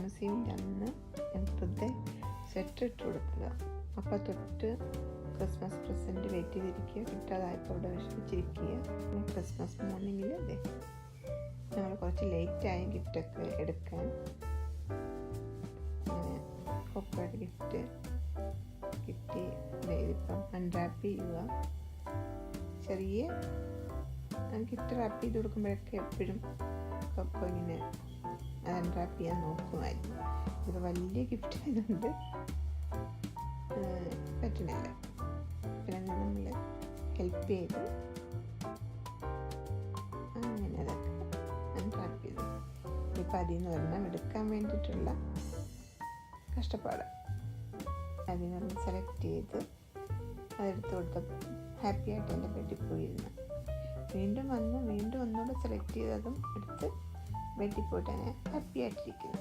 Christmas ഈവിൻ്റെ അന്ന് ഞാൻ വെറുതെ സ്വെറ്റർ ഇട്ട് കൊടുത്തത്. അപ്പോൾ തൊട്ട് ക്രിസ്മസ് പ്രസൻറ്റ് വെയിറ്റ് ചെയ്തിരിക്കുക, കിട്ടാതായപ്പോൾ അവിടെ വിഷമിച്ചിരിക്കുക. പിന്നെ ക്രിസ്മസ് മോർണിംഗിൽ അതെ ഞങ്ങൾ കുറച്ച് ലേറ്റായി ഗിഫ്റ്റൊക്കെ എടുക്കാൻ. കൊക്കയുടെ ഗിഫ്റ്റ് കിട്ടി. ഇതിപ്പം അൺറാപ്പ് ചെയ്യുക. ചെറിയ ഗിഫ്റ്റ് റാപ്പ് ചെയ്ത് കൊടുക്കുമ്പോഴൊക്കെ എപ്പോഴും കൊക്കോ ഇങ്ങനെ അത് അൺറാപ്പ് ചെയ്യാൻ നോക്കുമായിരുന്നു. ഇത് വലിയ ഗിഫ്റ്റ് ആയതുകൊണ്ട് പറ്റണില്ല. പിന്നെ നമ്മൾ ഹെൽപ്പ് ചെയ്ത് അങ്ങനെ അതൊക്കെ അൺറാപ്പ് ചെയ്തു. ഇപ്പം അതിൽ നിന്ന് ഒരെണ്ണം എടുക്കാൻ വേണ്ടിയിട്ടുള്ള കഷ്ടപ്പാട്. അതിൽ നിന്ന് സെലക്ട് ചെയ്ത് അതെടുത്ത് കൊടുത്തപ്പോൾ ഹാപ്പി ആയിട്ട് എൻ്റെ ബെഡിൽ പോയിരുന്നു. വീണ്ടും ഒന്നുകൂടെ സെലക്ട് ചെയ്തതും എടുത്ത് ബെഡിൽ പോയിട്ട് ഞാൻ ഹാപ്പി ആയിട്ടിരിക്കുന്നു.